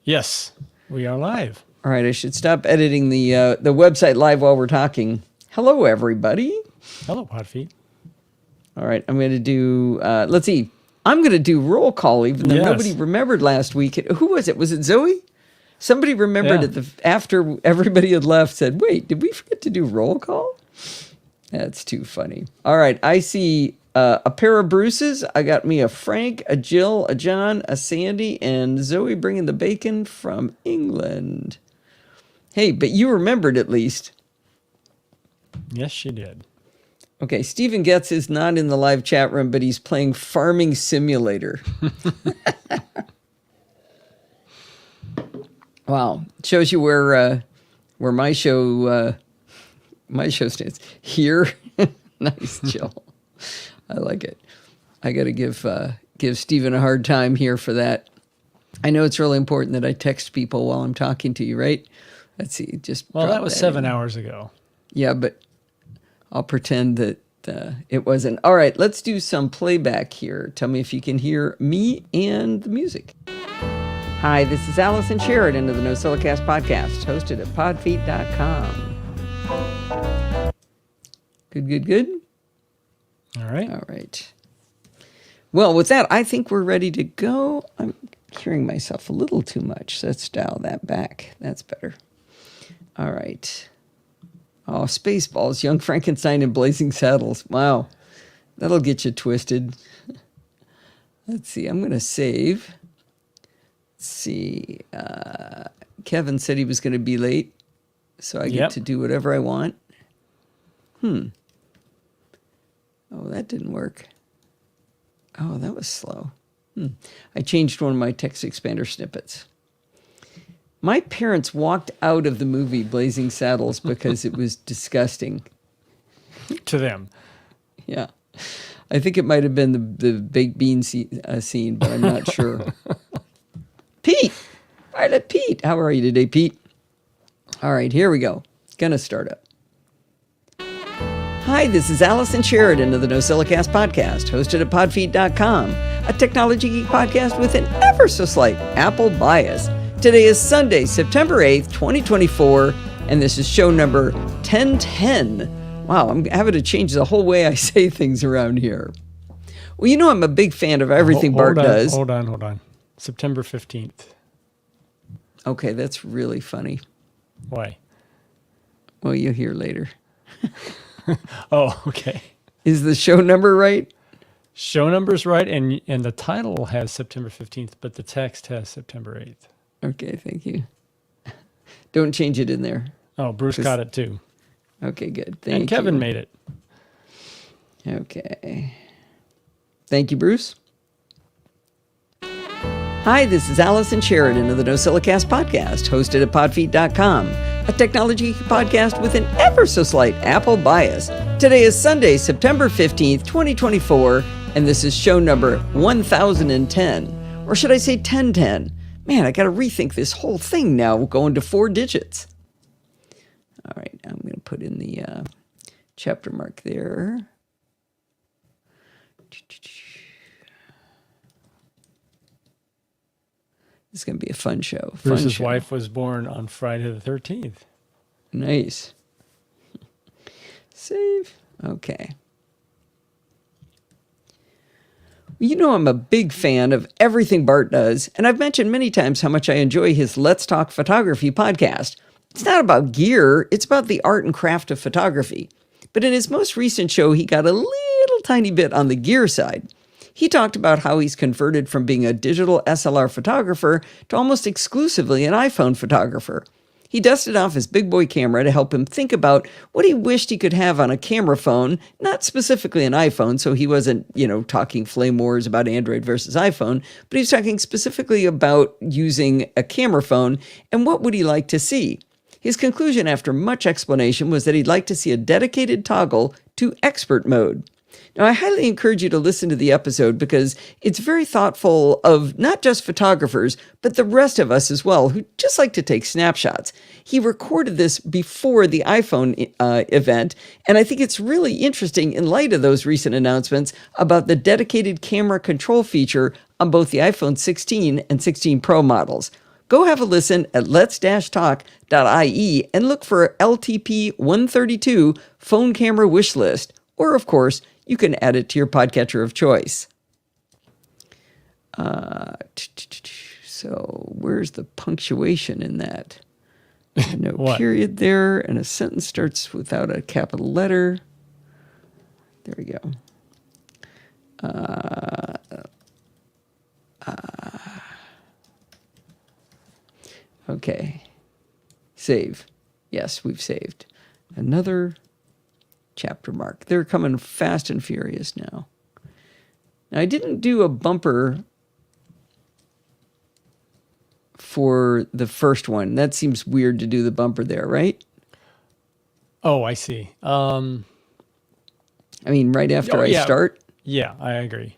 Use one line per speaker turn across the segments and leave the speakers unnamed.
Yes, we are live.
All right, I should stop editing the website live while we're talking. Hello, everybody.
Hello, Podfeet.
All right, I'm going to do, let's see. I'm going to do roll call, even though nobody remembered last week. Who was it? Was it Zoe? Somebody remembered after everybody had left, said, wait, did we forget to do roll call? That's too funny. All right, I see a pair of Bruces. I got me a Frank, a Jill, a John, a Sandy, and Zoe bringing the bacon from England. Hey, but you remembered at least.
Yes, she did.
Okay, Stephen Getz is not in the live chat room, but he's playing Farming Simulator. Wow, shows you where my show stands. Here, nice, Jill. I like it. I got to give Stephen a hard time here for that. I know it's really important that I text people while I'm talking to you, right? Let's see,
that was 7 hours ago.
Yeah, but I'll pretend that it wasn't. All right, let's do some playback here. Tell me if you can hear me and the music. Hi, this is Allison Sheridan of the NosillaCast podcast, hosted at podfeet.com. Good.
All right.
All right. Well, with that, I think we're ready to go. I'm hearing myself a little too much. So let's dial that back. That's better. All right. Oh, Spaceballs, Young Frankenstein and Blazing Saddles. Wow. That'll get you twisted. Let's see. I'm going to save. Let's see. Kevin said he was going to be late, so I get to do whatever I want. Oh, that didn't work. Oh, that was slow. I changed one of my text expander snippets. My parents walked out of the movie Blazing Saddles because it was disgusting.
To them.
Yeah. I think it might have been the baked bean scene, but I'm not sure. Pete! Pilot Pete! How are you today, Pete? All right, here we go. Gonna start up. Hi, this is Allison Sheridan of the NosillaCast podcast, hosted at podfeet.com, a technology geek podcast with an ever so slight Apple bias. Today is Sunday, September 8th, 2024, and this is show number 1010. Wow, I'm having to change the whole way I say things around here. Well, you know I'm a big fan of everything Bart does.
Hold on. September 15th.
Okay, that's really funny.
Why?
Well, you'll hear later.
Oh, okay.
Is the show number right?
Show number's right, and the title has September 15th, but the text has September 8th.
Okay, thank you. Don't change it in there.
Oh, Bruce caught it too.
Okay, good. Thank you.
And Kevin made it.
Okay. Thank you, Bruce. Hi, this is Allison Sheridan of the NosillaCast podcast, hosted at podfeet.com, a technology podcast with an ever so slight Apple bias. Today is Sunday, September 15th, 2024, and this is show number 1010. Or should I say 1010? Man, I got to rethink this whole thing now, going to 4 digits. All right, I'm going to put in the chapter mark there. It's going to be a fun show.
Bruce's wife was born on Friday the 13th.
Nice. Save. Okay. You know I'm a big fan of everything Bart does, and I've mentioned many times how much I enjoy his Let's Talk Photography podcast. It's not about gear, it's about the art and craft of photography. But in his most recent show, he got a little tiny bit on the gear side. He talked about how he's converted from being a digital SLR photographer to almost exclusively an iPhone photographer. He dusted off his big boy camera to help him think about what he wished he could have on a camera phone, not specifically an iPhone, so he wasn't, talking flame wars about Android versus iPhone, but he was talking specifically about using a camera phone and what would he like to see. His conclusion after much explanation was that he'd like to see a dedicated toggle to expert mode. Now, I highly encourage you to listen to the episode because it's very thoughtful of not just photographers, but the rest of us as well, who just like to take snapshots. He recorded this before the iPhone event, and I think it's really interesting in light of those recent announcements about the dedicated camera control feature on both the iPhone 16 and 16 Pro models. go have a listen at lets-talk.ie and look for LTP 132 phone camera wish list. Or, of course, you can add it to your podcatcher of choice. So where's the punctuation in that? No
What?
period there, and a sentence starts without a capital letter. There we go. Okay. Save. Yes, we've saved. Another chapter mark. They're coming fast and furious now. Now, I didn't do a bumper for the first one. That seems weird to do the bumper there, right?
Oh, I see.
I mean, right after I start?
Yeah, I agree.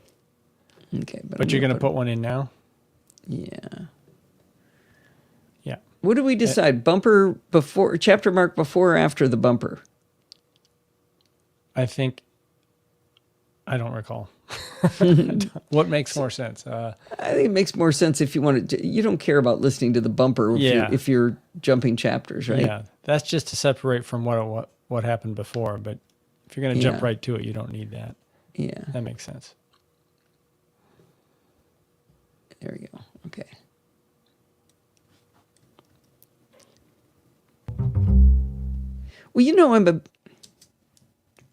Okay.
But you're going to put one in now?
Yeah.
Yeah.
What do we decide? Bumper before, chapter mark before or after the bumper?
I don't recall. What makes more sense?
I think it makes more sense if you want to. You don't care about listening to the bumper if you're jumping chapters, right?
Yeah, that's just to separate from what happened before. But if you're going to jump right to it, you don't need that.
Yeah.
That makes sense.
There we go. Okay. Well, I'm a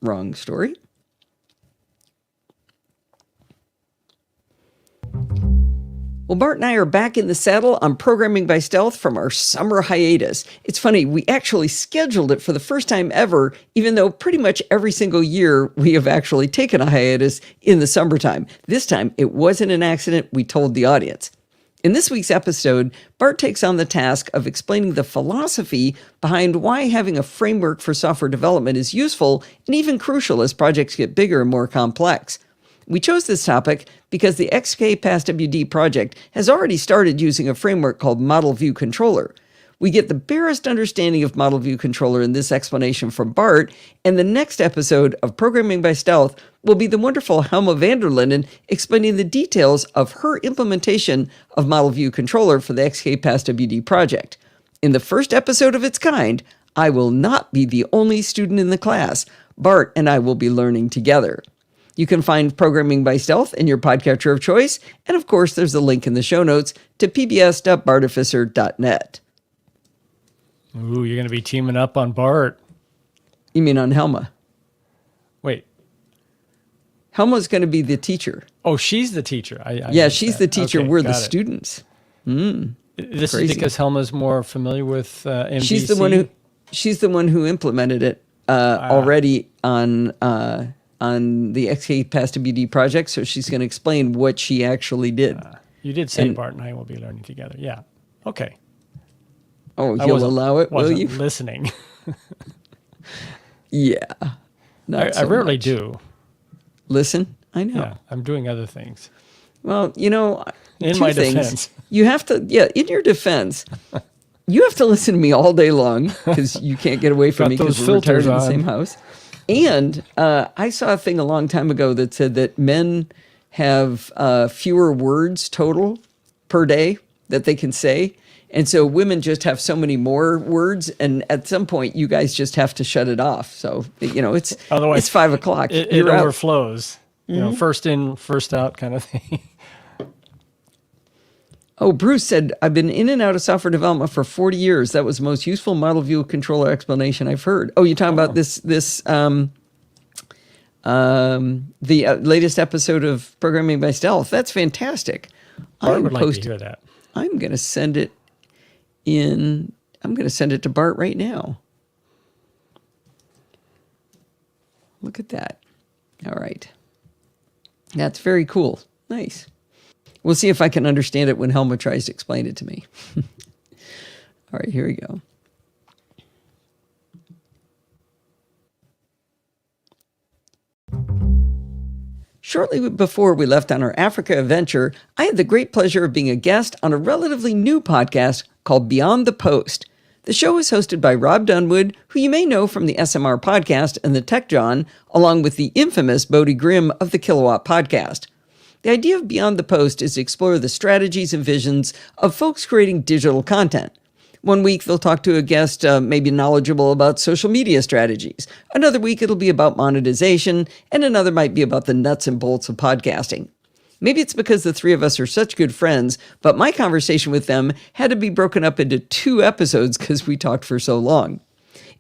wrong story. Well, Bart and I are back in the saddle on Programming by Stealth from our summer hiatus. It's funny, we actually scheduled it for the first time ever, even though pretty much every single year we have actually taken a hiatus in the summertime. This time, it wasn't an accident, we told the audience. In this week's episode, Bart takes on the task of explaining the philosophy behind why having a framework for software development is useful and even crucial as projects get bigger and more complex. We chose this topic because the XKPassWD project has already started using a framework called Model View Controller. We get the barest understanding of Model View Controller in this explanation from Bart, and the next episode of Programming by Stealth will be the wonderful Helma van der Linden explaining the details of her implementation of Model View Controller for the XKPassWD project. In the first episode of its kind, I will not be the only student in the class. Bart and I will be learning together. You can find Programming by Stealth in your podcatcher of choice, and of course there's a link in the show notes to pbs.bartificer.net.
Ooh, you're going to be teaming up on Bart.
You mean on Helma?
Wait.
Helma's going to be the teacher.
Oh, she's the teacher.
Yeah, she's the teacher.
Okay,
we're the students.
This
Crazy.
is because Helma's more familiar with MVC?
She's the one who implemented it already on the XKPassWD project, so she's going to explain what she actually did.
You did say Bart and I will be learning together. Yeah. Okay.
Oh, you'll allow it, will you?
Listening.
Yeah.
I rarely do.
Listen? I know.
Yeah, I'm doing other things.
Well,
In my defense.
You have to, in your defense, you have to listen to me all day long because you can't get away from me because we're retired in the same house. And I saw a thing a long time ago that said that men have fewer words total per day that they can say. And so women just have so many more words. And at some point, you guys just have to shut it off. So, otherwise, it's 5 o'clock.
It overflows. First in, first out kind of thing.
Oh, Bruce said, I've been in and out of software development for 40 years. That was the most useful model view controller explanation I've heard. Oh, you're talking about the latest episode of Programming by Stealth. That's fantastic.
Bart would like to hear that.
I'm going to send it in. I'm going to send it to Bart right now. Look at that. All right. That's very cool. Nice. We'll see if I can understand it when Helma tries to explain it to me. All right, here we go. Shortly before we left on our Africa adventure, I had the great pleasure of being a guest on a relatively new podcast called Beyond the Post. The show is hosted by Rob Dunwood, who you may know from the SMR podcast and the Tech John, along with the infamous Bodie Grimm of the Kilowatt podcast. The idea of Beyond the Post is to explore the strategies and visions of folks creating digital content. One week, they'll talk to a guest maybe knowledgeable about social media strategies. Another week, it'll be about monetization, and another might be about the nuts and bolts of podcasting. Maybe it's because the three of us are such good friends, but my conversation with them had to be broken up into 2 episodes because we talked for so long.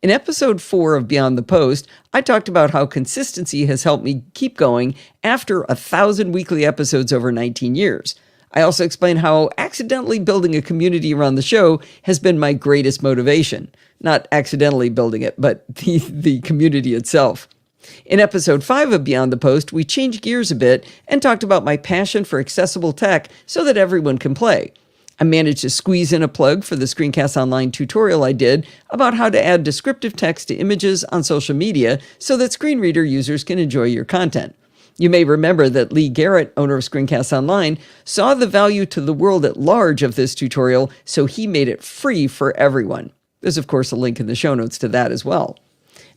In episode 4 of Beyond the Post, I talked about how consistency has helped me keep going after 1,000 weekly episodes over 19 years. I also explained how accidentally building a community around the show has been my greatest motivation. Not accidentally building it, but the community itself. In episode 5 of Beyond the Post, we changed gears a bit and talked about my passion for accessible tech so that everyone can play. I managed to squeeze in a plug for the Screencast Online tutorial I did about how to add descriptive text to images on social media so that screen reader users can enjoy your content. You may remember that Lee Garrett, owner of Screencast Online, saw the value to the world at large of this tutorial, so he made it free for everyone. There's, of course, a link in the show notes to that as well.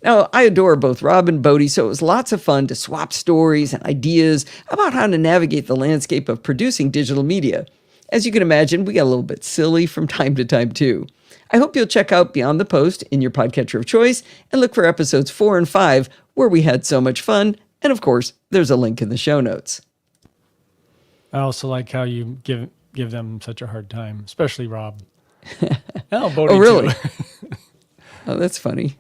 Now, I adore both Rob and Bodhi, so it was lots of fun to swap stories and ideas about how to navigate the landscape of producing digital media. As you can imagine, we got a little bit silly from time to time, too. I hope you'll check out Beyond the Post in your podcatcher of choice and look for episodes 4 and 5, where we had so much fun. And of course, there's a link in the show notes.
I also like how you give them such a hard time, especially Rob. Bodhi,
oh, really?
Too.
Oh, that's funny.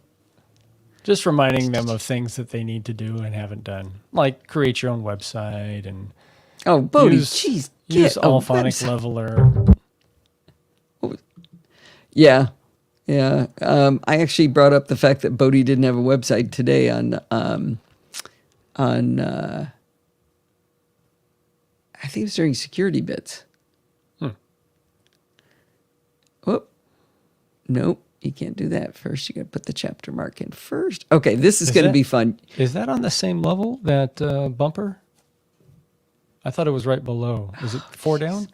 Just reminding them of things that they need to do and haven't done, like create your own website and
oh, Bodhi, jeez,
use Alphonic Leveler.
Yeah. I actually brought up the fact that Bodhi didn't have a website today on I think it was during security bits. Whoop. Nope, you can't do that. First, you got to put the chapter mark in first. Okay, this is going to be fun.
Is that on the same level, that bumper? I thought it was right below. Is it 4 down?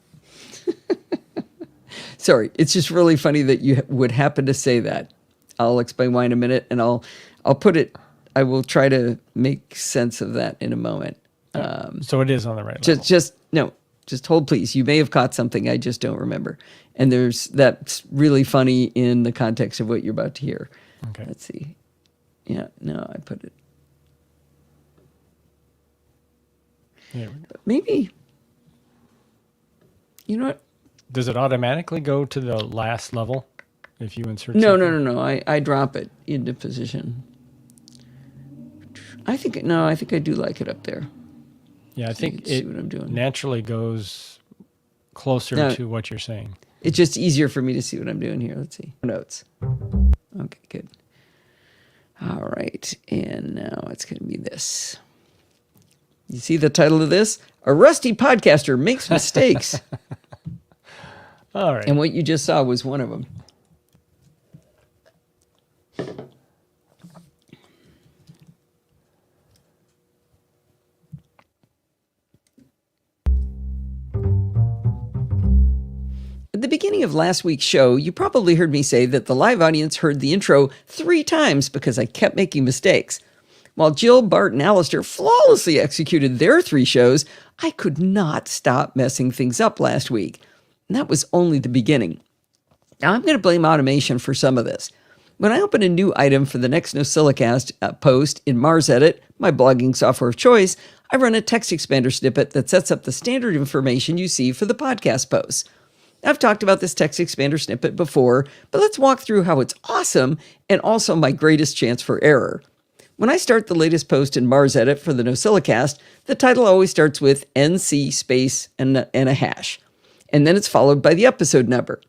Sorry, it's just really funny that you would happen to say that. I'll explain why in a minute, and I'll put it. I will try to make sense of that in a moment.
So it is on the right level.
Just hold, please. You may have caught something I just don't remember, and that's really funny in the context of what you're about to hear.
Okay.
Let's see. Yeah, no, I put it. But maybe. You know what?
Does it automatically go to the last level if you insert
No.
something?
I drop it into position. I think I do like it up there.
Yeah, I think
see
it
what I'm doing.
naturally goes closer to what you're saying.
It's just easier for me to see what I'm doing here. Let's see. Notes. Okay, good. All right, and now it's going to be this. You see the title of this? A Rusty Podcaster Makes Mistakes.
All right.
And what you just saw was one of them. At the beginning of last week's show, you probably heard me say that the live audience heard the intro 3 times because I kept making mistakes. While Jill, Bart, and Alistair flawlessly executed their 3 shows, I could not stop messing things up last week. And that was only the beginning. Now, I'm going to blame automation for some of this. When I open a new item for the next NosillaCast post in Mars Edit, my blogging software of choice, I run a text expander snippet that sets up the standard information you see for the podcast posts. I've talked about this text expander snippet before, but let's walk through how it's awesome and also my greatest chance for error. When I start the latest post in Mars Edit for the NosillaCast, the title always starts with NC space and a hash, and then it's followed by the episode number.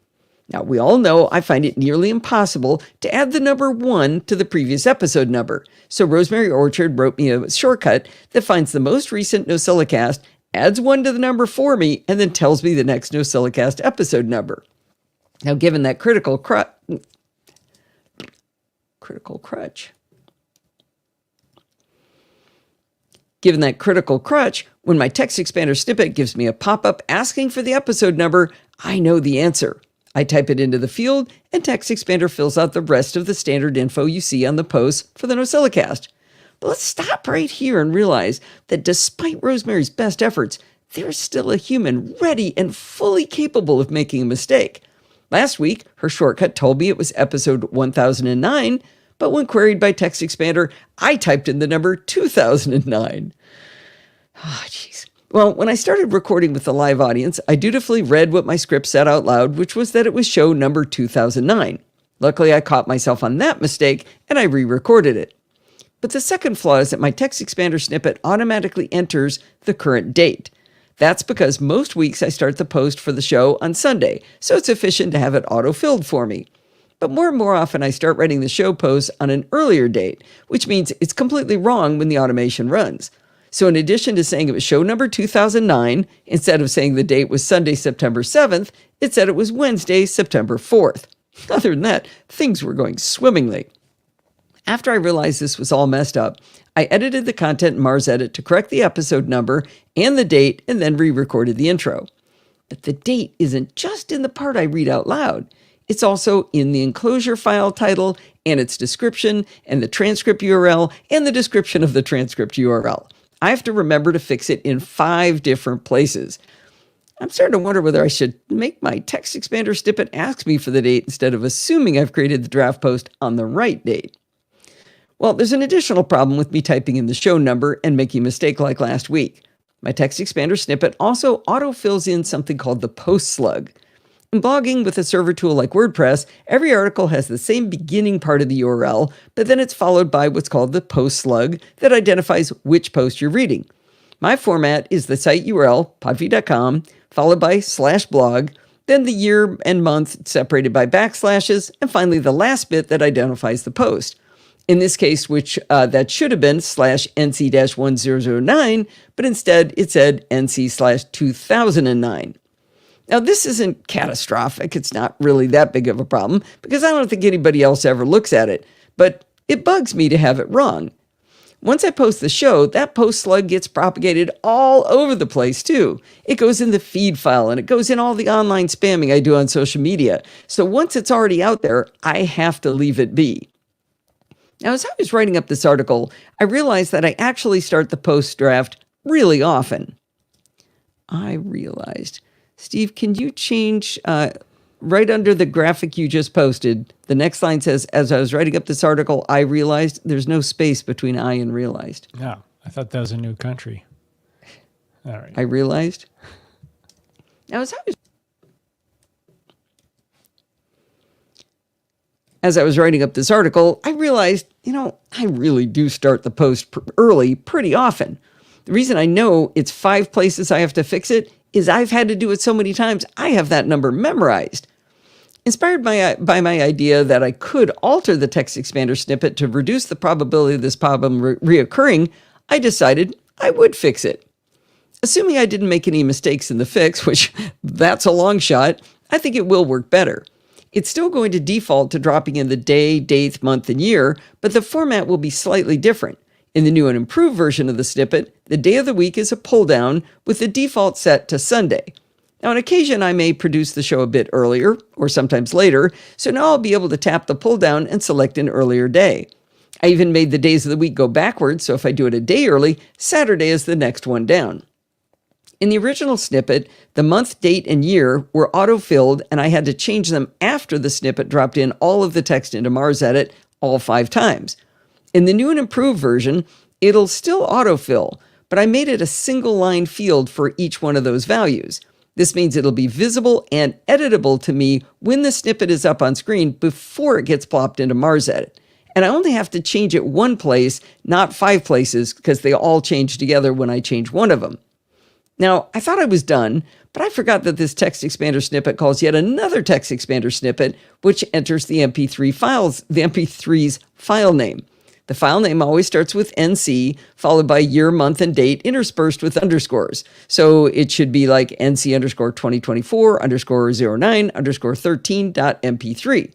Now, we all know I find it nearly impossible to add the number 1 to the previous episode number, so Rosemary Orchard wrote me a shortcut that finds the most recent NosillaCast, adds 1 to the number for me, and then tells me the next NosillaCast episode number. Now, given that critical crutch, when my text expander snippet gives me a pop-up asking for the episode number, I know the answer. I type it into the field, and Text Expander fills out the rest of the standard info you see on the posts for the NosillaCast. But let's stop right here and realize that despite Rosemary's best efforts, there's still a human ready and fully capable of making a mistake. Last week, her shortcut told me it was episode 1009, but when queried by Text Expander, I typed in the number 2009. Ah, jeez. Well, when I started recording with the live audience, I dutifully read what my script said out loud, which was that it was show number 2009. Luckily, I caught myself on that mistake, and I re-recorded it. But the second flaw is that my Text Expander snippet automatically enters the current date. That's because most weeks I start the post for the show on Sunday, so it's efficient to have it auto-filled for me. But more and more often, I start writing the show post on an earlier date, which means it's completely wrong when the automation runs. So in addition to saying it was show number 2009, instead of saying the date was Sunday, September 7th, it said it was Wednesday, September 4th. Other than that, things were going swimmingly. After I realized this was all messed up, I edited the content in Mars Edit to correct the episode number and the date, and then re-recorded the intro. But the date isn't just in the part I read out loud. It's also in the enclosure file title and its description and the transcript URL and the description of the transcript URL. I have to remember to fix it in 5 different places. I'm starting to wonder whether I should make my Text Expander snippet ask me for the date instead of assuming I've created the draft post on the right date. Well, there's an additional problem with me typing in the show number and making a mistake like last week. My Text Expander snippet also auto-fills in something called the post slug. In blogging with a server tool like WordPress, every article has the same beginning part of the URL, but then it's followed by what's called the post slug that identifies which post you're reading. My format is the site URL, podfeed.com, followed by /blog, then the year and month separated by backslashes, and finally the last bit that identifies the post. In this case, which that should have been /NC-1009, but instead it said NC/2009. Now, this isn't catastrophic. It's not really that big of a problem because I don't think anybody else ever looks at it, but it bugs me to have it wrong. Once I post the show, that post slug gets propagated all over the place too. It goes in the feed file and it goes in all the online spamming I do on social media. So once it's already out there, I have to leave it be. Now, as I was writing up this article, I realized that I actually start the post draft really often. Steve, can you change right under the graphic you just posted? The next line says, as I was writing up this article, I realized there's no space between I and realized.
Yeah, I thought that was a new country. All right.
I realized. Now, as I was writing up this article, I realized, I really do start the post early pretty often. The reason I know it's 5 places I have to fix it is I've had to do it so many times, I have that number memorized. Inspired by my idea that I could alter the Text Expander snippet to reduce the probability of this problem reoccurring, I decided I would fix it. Assuming I didn't make any mistakes in the fix, which that's a long shot, I think it will work better. It's still going to default to dropping in the day, date, month, and year, but the format will be slightly different. In the new and improved version of the snippet, the day of the week is a pull-down with the default set to Sunday. Now, on occasion, I may produce the show a bit earlier, or sometimes later, so now I'll be able to tap the pull-down and select an earlier day. I even made the days of the week go backwards, so if I do it a day early, Saturday is the next one down. In the original snippet, the month, date, and year were auto-filled, and I had to change them after the snippet dropped in all of the text into Mars Edit all 5 times. In the new and improved version, it'll still autofill, but I made it a single line field for each one of those values. This means it'll be visible and editable to me when the snippet is up on screen before it gets plopped into Mars Edit. And I only have to change it 1 place, not 5 places, because they all change together when I change one of them. Now, I thought I was done, but I forgot that this Text Expander snippet calls yet another Text Expander snippet, which enters the MP3's file name. The file name always starts with NC, followed by year, month, and date, interspersed with underscores. So it should be like NC underscore 2024 underscore 09 underscore 13.mp3.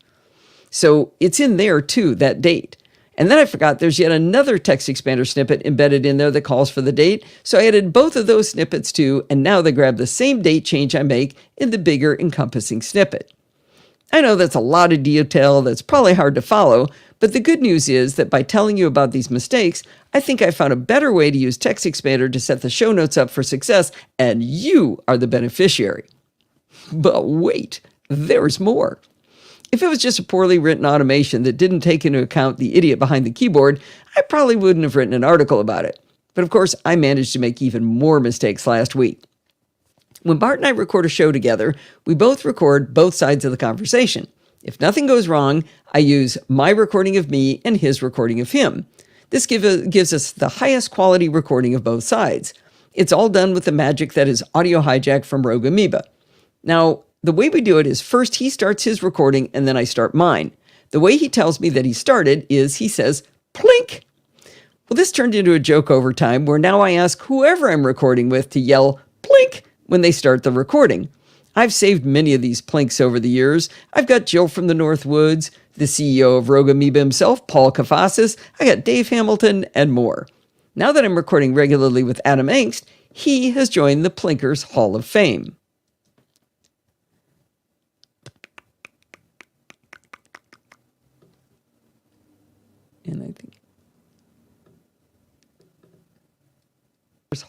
So it's in there too, that date. And then I forgot there's yet another Text Expander snippet embedded in there that calls for the date. So I added both of those snippets too, and now they grab the same date change I make in the bigger encompassing snippet. I know that's a lot of detail that's probably hard to follow, But the good news is that by telling you about these mistakes, I think I found a better way to use TextExpander to set the show notes up for success, and you are the beneficiary. But wait, there's more. If it was just a poorly written automation that didn't take into account the idiot behind the keyboard, I probably wouldn't have written an article about it. But of course, I managed to make even more mistakes last week. When Bart and I record a show together, we both record both sides of the conversation. If nothing goes wrong, I use my recording of me and his recording of him. This gives us the highest quality recording of both sides. It's all done with the magic that is audio hijack from Rogue Amoeba. Now, the way we do it is first he starts his recording and then I start mine. The way he tells me that he started is he says, plink. Well, this turned into a joke over time where now I ask whoever I'm recording with to yell plink when they start the recording. I've saved many of these plinks over the years. I've got Jill from the North Woods, the CEO of Rogue Amoeba himself, Paul Kafasis. I got Dave Hamilton and more. Now that I'm recording regularly with Adam Engst, he has joined the Plinkers Hall of Fame. And I think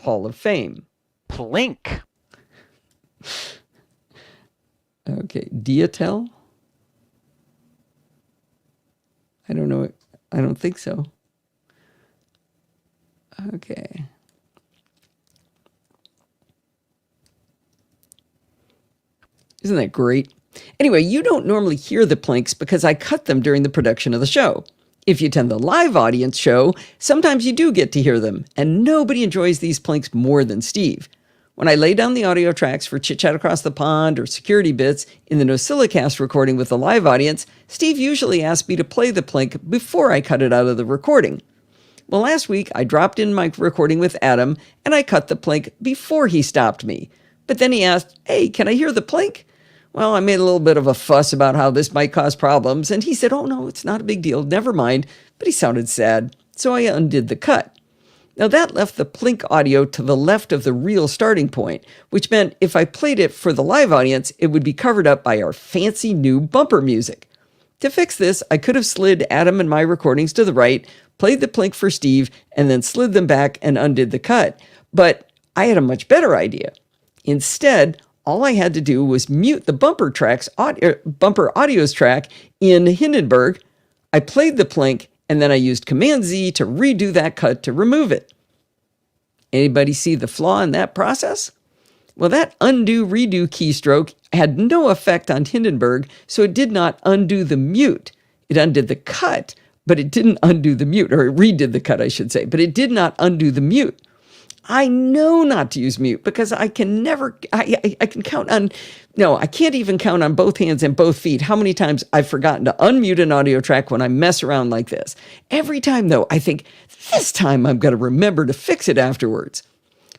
Hall of Fame.
Plink.
Okay, Diatel? I don't know. I don't think so. Okay. Isn't that great? Anyway, you don't normally hear the plinks because I cut them during the production of the show. If you attend the live audience show, sometimes you do get to hear them, and nobody enjoys these plinks more than Steve. When I lay down the audio tracks for Chit Chat Across the Pond or Security Bits in the NosillaCast recording with the live audience, Steve usually asks me to play the plink before I cut it out of the recording. Well, last week I dropped in my recording with Adam, and I cut the plink before he stopped me. But then he asked, hey, can I hear the plink? Well, I made a little bit of a fuss about how this might cause problems, and he said, oh no, it's not a big deal, never mind, but he sounded sad, so I undid the cut. Now that left the plink audio to the left of the real starting point, which meant if I played it for the live audience, it would be covered up by our fancy new bumper music. To fix this, I could have slid Adam and my recordings to the right, played the plink for Steve, and then slid them back and undid the cut, but I had a much better idea. Instead, all I had to do was mute the bumper audios track in Hindenburg. I played the plink, and then I used Command-Z to redo that cut to remove it. Anybody see the flaw in that process? Well, that undo-redo keystroke had no effect on Hindenburg, so it did not undo the mute. It undid the cut, but it didn't undo the mute, or it redid the cut, I should say, but it did not undo the mute. I know not to use mute because I can never, I can count on, no, I can't even count on both hands and both feet how many times I've forgotten to unmute an audio track when I mess around like this. Every time, though, I think, this time I'm going to remember to fix it afterwards.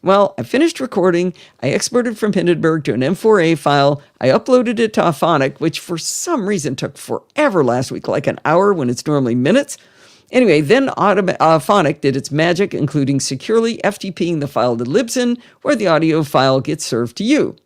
Well, I finished recording, I exported from Hindenburg to an M4A file, I uploaded it to Auphonic, which for some reason took forever last week, like an hour when it's normally minutes. Anyway, then Auphonic did its magic, including securely FTPing the file to Libsyn, where the audio file gets served to you.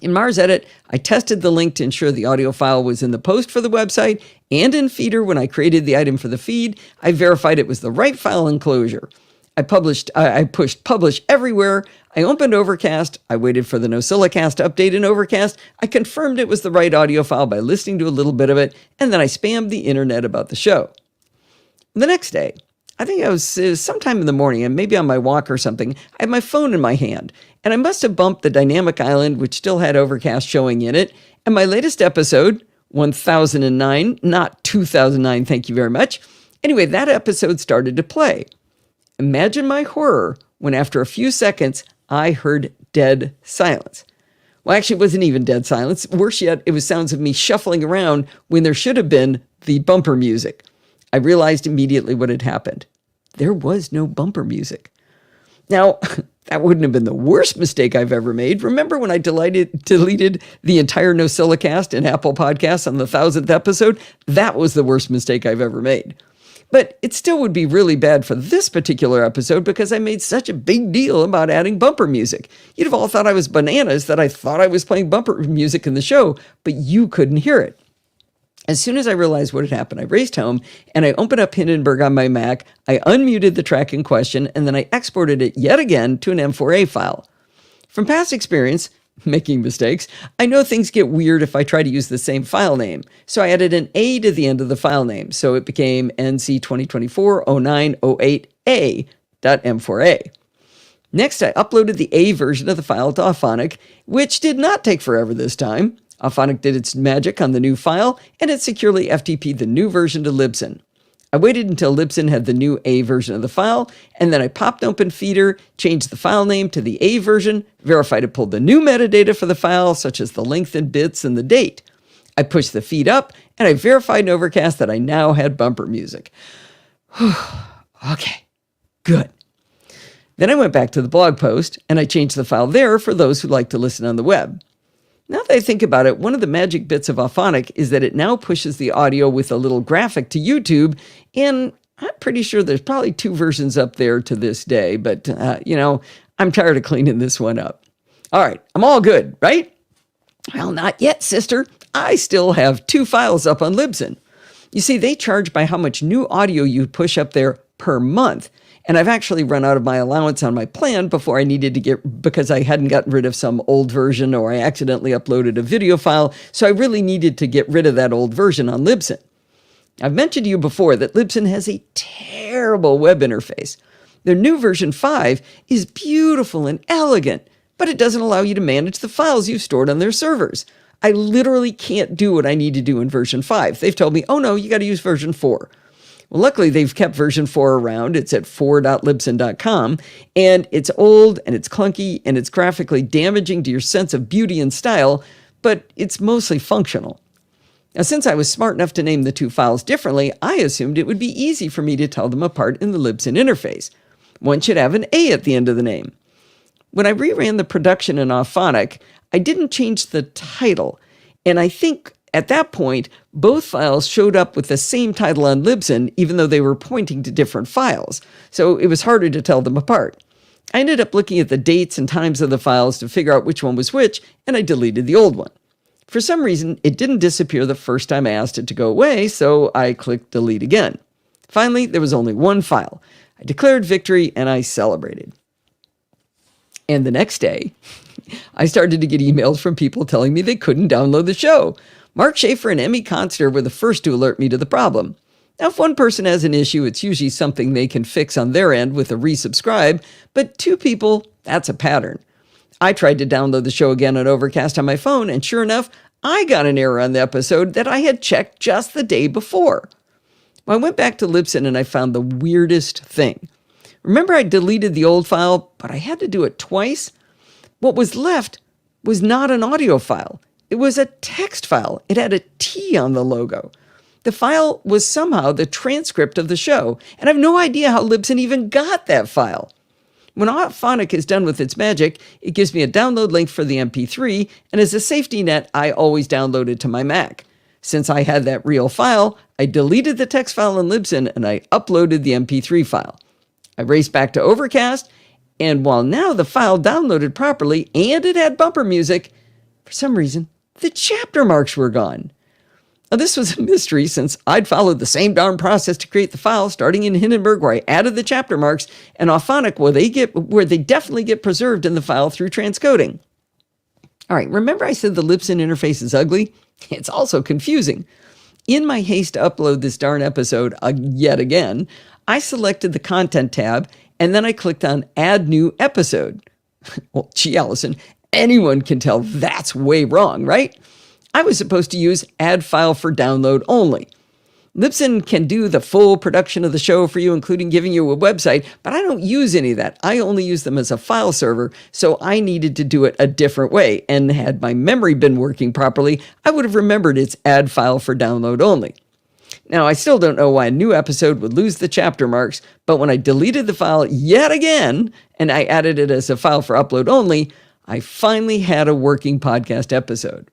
In Mars Edit, I tested the link to ensure the audio file was in the post for the website, and in Feeder, when I created the item for the feed, I verified it was the right file enclosure. I pushed publish everywhere. I opened Overcast. I waited for the NosillaCast update in Overcast. I confirmed it was the right audio file by listening to a little bit of it, and then I spammed the internet about the show. The next day, I think it was sometime in the morning, and maybe on my walk or something, I had my phone in my hand, and I must have bumped the dynamic island, which still had Overcast showing in it, and my latest episode, 1009, not 2009, thank you very much. Anyway, that episode started to play. Imagine my horror when after a few seconds, I heard dead silence. Well, actually, it wasn't even dead silence. Worse yet, it was sounds of me shuffling around when there should have been the bumper music. I realized immediately what had happened. There was no bumper music. Now, that wouldn't have been the worst mistake I've ever made. Remember when I deleted the entire NosillaCast in Apple Podcasts on the 1000th episode? That was the worst mistake I've ever made. But it still would be really bad for this particular episode because I made such a big deal about adding bumper music. You'd have all thought I was bananas that I thought I was playing bumper music in the show, but you couldn't hear it. As soon as I realized what had happened, I raced home and I opened up Hindenburg on my Mac. I unmuted the track in question, and then I exported it yet again to an M4A file. From past experience, making mistakes, I know things get weird if I try to use the same file name. So I added an A to the end of the file name. So it became NC 2024-09-08A.M4A. Next, I uploaded the A version of the file to Auphonic, which did not take forever this time. Auphonic did its magic on the new file, and it securely FTP'd the new version to Libsyn. I waited until Libsyn had the new A version of the file, and then I popped open Feeder, changed the file name to the A version, verified it pulled the new metadata for the file, such as the length in bits and the date. I pushed the feed up, and I verified in Overcast that I now had bumper music. Okay, good. Then I went back to the blog post, and I changed the file there for those who like to listen on the web. Now that I think about it, one of the magic bits of Auphonic is that it now pushes the audio with a little graphic to YouTube, and I'm pretty sure there's probably 2 versions up there to this day, but, I'm tired of cleaning this one up. All right, I'm all good, right? Well, not yet, sister. I still have 2 files up on Libsyn. You see, they charge by how much new audio you push up there per month. And I've actually run out of my allowance on my plan before I needed to because I hadn't gotten rid of some old version or I accidentally uploaded a video file. So I really needed to get rid of that old version on Libsyn. I've mentioned to you before that Libsyn has a terrible web interface. Their new version 5 is beautiful and elegant, but it doesn't allow you to manage the files you've stored on their servers. I literally can't do what I need to do in version 5. They've told me, oh no, you got to use version 4. Well, luckily, they've kept version 4 around. It's at 4.libsyn.com, and it's old, and it's clunky, and it's graphically damaging to your sense of beauty and style, but it's mostly functional. Now, since I was smart enough to name the 2 files differently, I assumed it would be easy for me to tell them apart in the Libsyn interface. One should have an A at the end of the name. When I reran the production in Auphonic, I didn't change the title, and I think at that point, both files showed up with the same title on Libsyn, even though they were pointing to different files. So it was harder to tell them apart. I ended up looking at the dates and times of the files to figure out which one was which, and I deleted the old one. For some reason, it didn't disappear the first time I asked it to go away, so I clicked delete again. Finally, there was only one file. I declared victory, and I celebrated. And the next day, I started to get emails from people telling me they couldn't download the show. Mark Schaefer and Emmy Conster were the first to alert me to the problem. Now, if one person has an issue, it's usually something they can fix on their end with a resubscribe, but 2 people, that's a pattern. I tried to download the show again on Overcast on my phone, and sure enough, I got an error on the episode that I had checked just the day before. Well, I went back to Libsyn and I found the weirdest thing. Remember, I deleted the old file, but I had to do it twice? What was left was not an audio file. It was a text file. It had a T on the logo. The file was somehow the transcript of the show, and I have no idea how Libsyn even got that file. When Auphonic is done with its magic, it gives me a download link for the MP3, and as a safety net, I always download it to my Mac. Since I had that real file, I deleted the text file in Libsyn, and I uploaded the MP3 file. I raced back to Overcast, and while now the file downloaded properly and it had bumper music, for some reason, the chapter marks were gone. Now, this was a mystery since I'd followed the same darn process to create the file, starting in Hindenburg where I added the chapter marks, and Auphonic where they definitely get preserved in the file through transcoding. All right, remember I said the Libsyn interface is ugly? It's also confusing. In my haste to upload this darn episode yet again, I selected the Content tab, and then I clicked on Add New Episode. Well, gee, Allison, anyone can tell that's way wrong, right? I was supposed to use Add File for Download only. Libsyn can do the full production of the show for you, including giving you a website, but I don't use any of that. I only use them as a file server, so I needed to do it a different way. And had my memory been working properly, I would have remembered it's Add File for Download only. Now, I still don't know why a new episode would lose the chapter marks, but when I deleted the file yet again, and I added it as a file for upload only, I finally had a working podcast episode.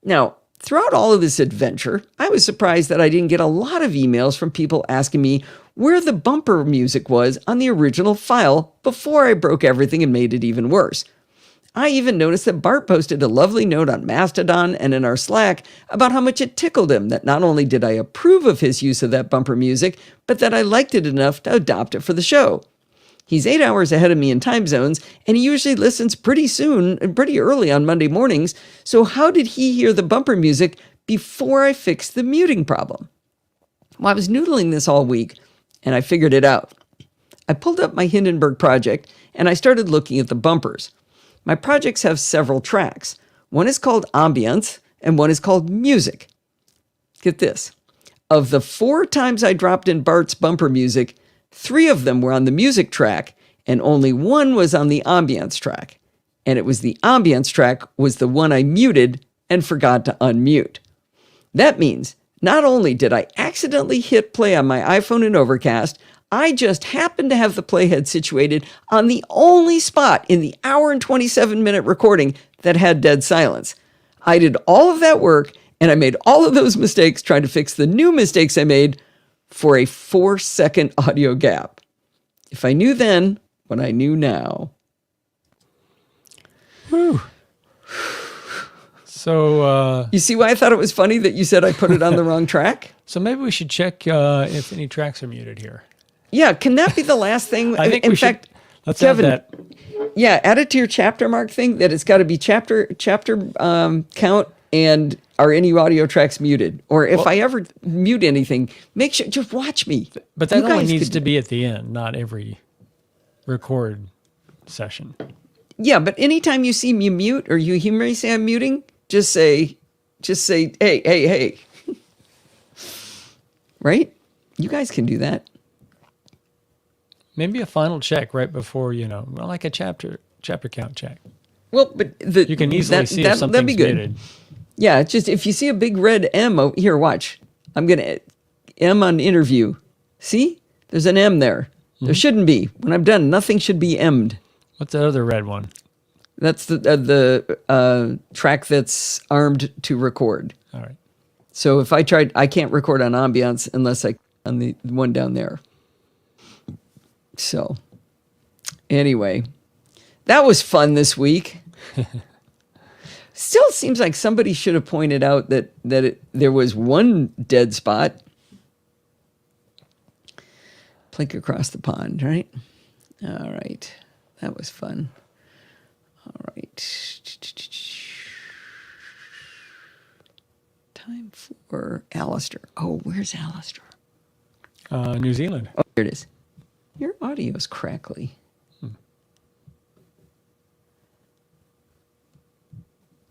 Now, throughout all of this adventure, I was surprised that I didn't get a lot of emails from people asking me where the bumper music was on the original file before I broke everything and made it even worse. I even noticed that Bart posted a lovely note on Mastodon and in our Slack about how much it tickled him that not only did I approve of his use of that bumper music, but that I liked it enough to adopt it for the show. He's 8 hours ahead of me in time zones, and he usually listens pretty early on Monday mornings, so how did he hear the bumper music before I fixed the muting problem? Well, I was noodling this all week, and I figured it out. I pulled up my Hindenburg project, and I started looking at the bumpers. My projects have several tracks. One is called Ambience, and one is called Music. Get this. Of the 4 times I dropped in Bart's bumper music, 3 of them were on the music track, and only 1 was on the ambience track. And it was the ambience track was the one I muted and forgot to unmute. That means not only did I accidentally hit play on my iPhone in Overcast, I just happened to have the playhead situated on the only spot in the hour and 27-minute recording that had dead silence. I did all of that work, and I made all of those mistakes trying to fix the new mistakes I made for a 4-second audio gap. If I knew then what I knew now.
Whew. So,
you see why I thought it was funny that you said I put it on the wrong track?
so maybe we should check if any tracks are muted here.
Yeah, can that be the last thing?
I think
in
we
fact,
should. Let's
Kevin,
add that.
Yeah, add it to your chapter mark thing that it's got to be chapter count and are any audio tracks muted? Or if I ever mute anything, make sure, just watch me.
But that
You
only
guys
needs
could-
to be at the end, not every record session.
Yeah, but anytime you see me mute or you hear me say I'm muting, just say, hey. Right? You guys can do that.
Maybe a final check right before, like a chapter count check.
Well, but
You can easily see if something's
that'd be good.
muted.
Yeah, it's just if you see a big red M, here, watch. I'm going to M on interview. See? There's an M there. There shouldn't be. When I'm done, nothing should be M'd.
What's that other red one?
That's the track that's armed to record.
All right.
So if I tried, I can't record on ambience unless I on the one down there. So anyway, that was fun this week. Still seems like somebody should have pointed out that there was one dead spot. Plink across the pond, right? All right. That was fun. All right. Time for Alistair. Oh, where's Alistair?
New Zealand.
Oh, here it is. Your audio is crackly.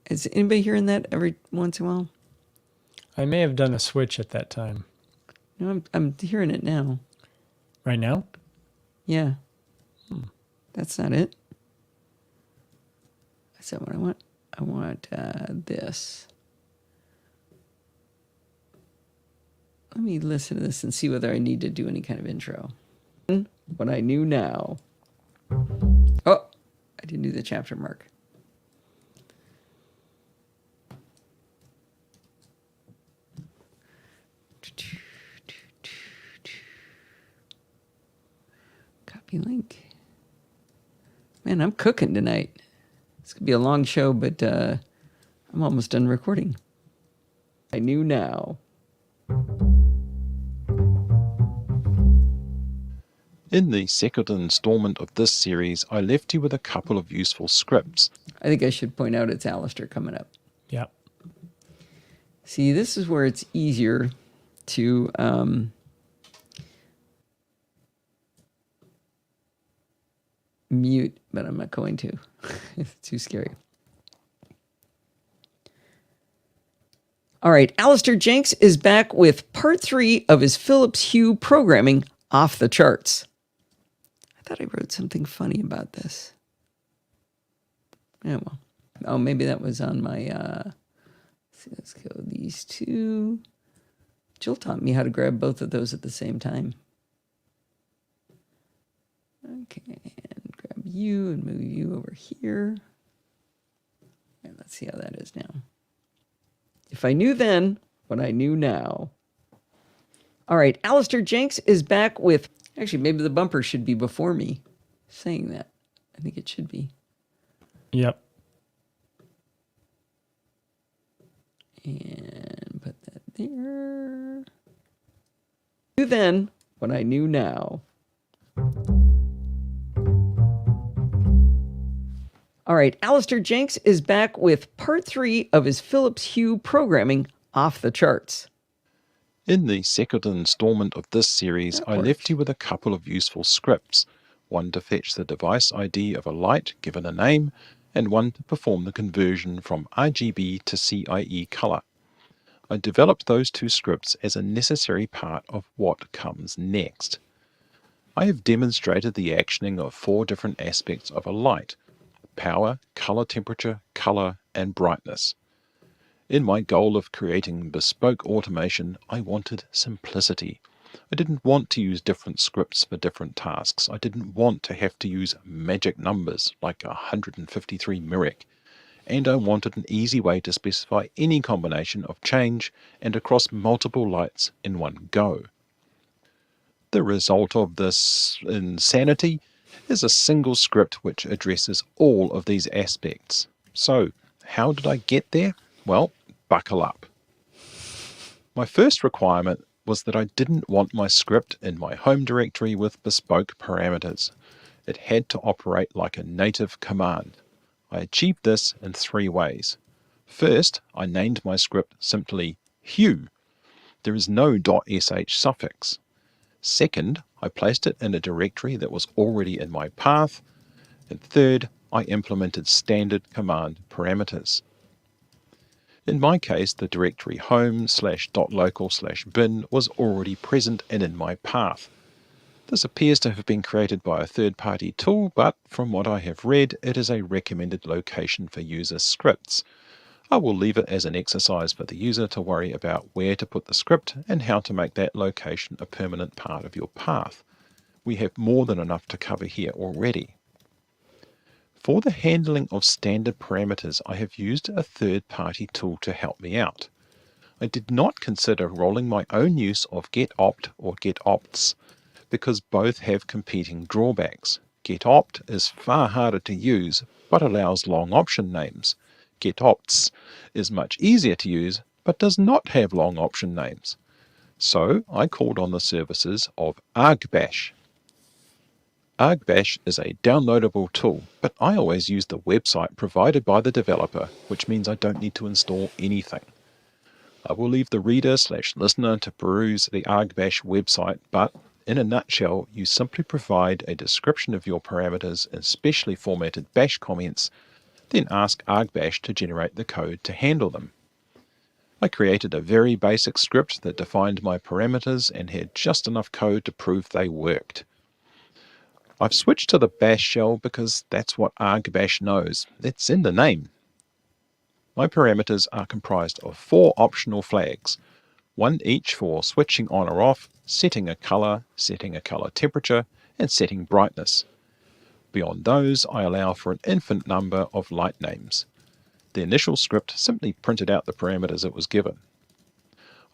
Is anybody hearing that every once in a while?
I may have done a switch at that time.
No, I'm hearing it now.
Right now?
Yeah. That's not it. That's not what I want. I want this. Let me listen to this and see whether I need to do any kind of intro. What I knew now. Oh, I didn't do the chapter mark. Copy link. Man, I'm cooking tonight. It's going to be a long show, but I'm almost done recording. I knew now.
In the second installment of this series, I left you with a couple of useful scripts.
I think I should point out it's Alistair coming up.
Yeah.
See, this is where it's easier to mute, but I'm not going to. It's too scary. All right, Alistair Jenks is back with part 3 of his Philips Hue programming off the charts. I thought I wrote something funny about this. Yeah, well. Oh, maybe that was on my... let's go these two. Jill taught me how to grab both of those at the same time. Okay, and grab you and move you over here. And let's see how that is now. If I knew then what I knew now. All right, Alistair Jenks is back with... Actually, maybe the bumper should be before me saying that. I think it should be.
Yep.
And put that there. Knew then what I knew now. All right, Alistair Jenks is back with part 3 of his Philips Hue programming off the charts.
In the second installment of this series, I left you with a couple of useful scripts, one to fetch the device ID of a light given a name, and one to perform the conversion from RGB to CIE color. I developed those two scripts as a necessary part of what comes next. I have demonstrated the actioning of 4 different aspects of a light: power, color temperature, color, and brightness. In my goal of creating bespoke automation, I wanted simplicity. I didn't want to use different scripts for different tasks. I didn't want to have to use magic numbers like 153 Myrick. And I wanted an easy way to specify any combination of change and across multiple lights in one go. The result of this insanity is a single script which addresses all of these aspects. So, how did I get there? Well, buckle up. My first requirement was that I didn't want my script in my home directory with bespoke parameters. It had to operate like a native command. I achieved this in 3 ways. First, I named my script simply Hue. There is no .sh suffix. Second, I placed it in a directory that was already in my path. And third, I implemented standard command parameters. In my case, the directory home/.local/bin was already present and in my path. This appears to have been created by a third-party tool, but from what I have read, it is a recommended location for user scripts. I will leave it as an exercise for the user to worry about where to put the script and how to make that location a permanent part of your path. We have more than enough to cover here already. For the handling of standard parameters, I have used a third-party tool to help me out. I did not consider rolling my own use of getOpt or getOpts, because both have competing drawbacks. getOpt is far harder to use, but allows long option names. getOpts is much easier to use, but does not have long option names. So I called on the services of argbash. Argbash is a downloadable tool, but I always use the website provided by the developer, which means I don't need to install anything. I will leave the reader/listener to peruse the argbash website, but in a nutshell, you simply provide a description of your parameters in specially formatted bash comments, then ask argbash to generate the code to handle them. I created a very basic script that defined my parameters and had just enough code to prove they worked. I've switched to the bash shell because that's what argbash knows. It's in the name. My parameters are comprised of 4 optional flags, one each for switching on or off, setting a color temperature, and setting brightness. Beyond those, I allow for an infinite number of light names. The initial script simply printed out the parameters it was given.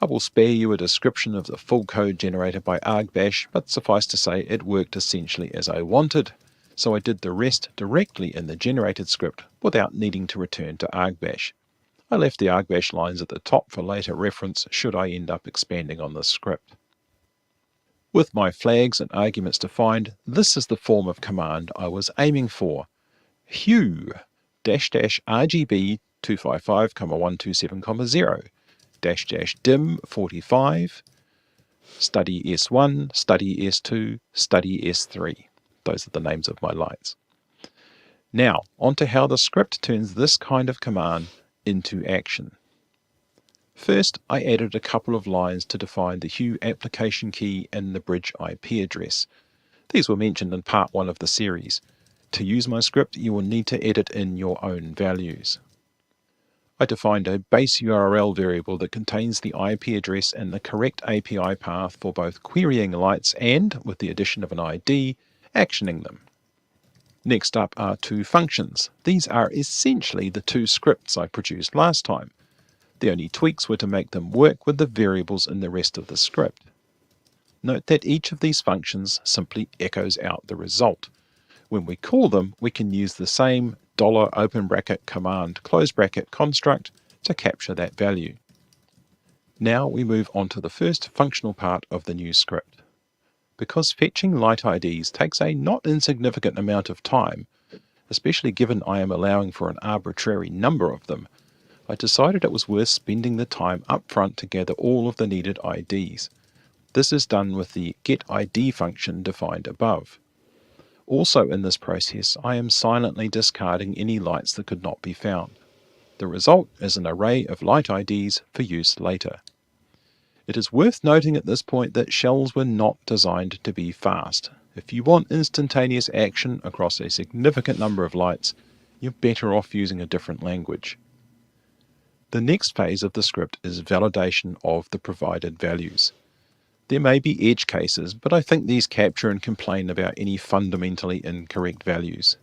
I will spare you a description of the full code generated by argbash, but suffice to say it worked essentially as I wanted, so I did the rest directly in the generated script without needing to return to argbash. I left the argbash lines at the top for later reference should I end up expanding on this script. With my flags and arguments defined, this is the form of command I was aiming for. Hue --RGB 255,127,0 --dim 45 study S1, study S2, study S3. Those are the names of my lights. Now, on to how the script turns this kind of command into action. First, I added a couple of lines to define the Hue application key and the bridge IP address. These were mentioned in part 1 of the series. To use my script, you will need to edit in your own values. I defined a base URL variable that contains the IP address and the correct API path for both querying lights and, with the addition of an ID, actioning them. Next up are 2 functions. These are essentially the 2 scripts I produced last time. The only tweaks were to make them work with the variables in the rest of the script. Note that each of these functions simply echoes out the result. When we call them, we can use the same $open bracket command close bracket construct to capture that value. Now we move on to the first functional part of the new script. Because fetching light IDs takes a not insignificant amount of time, especially given I am allowing for an arbitrary number of them, I decided it was worth spending the time up front to gather all of the needed IDs. This is done with the getID function defined above. Also in this process, I am silently discarding any lights that could not be found. The result is an array of light IDs for use later. It is worth noting at this point that shells were not designed to be fast. If you want instantaneous action across a significant number of lights, you're better off using a different language. The next phase of the script is validation of the provided values. There may be edge cases, but I think these capture and complain about any fundamentally incorrect values.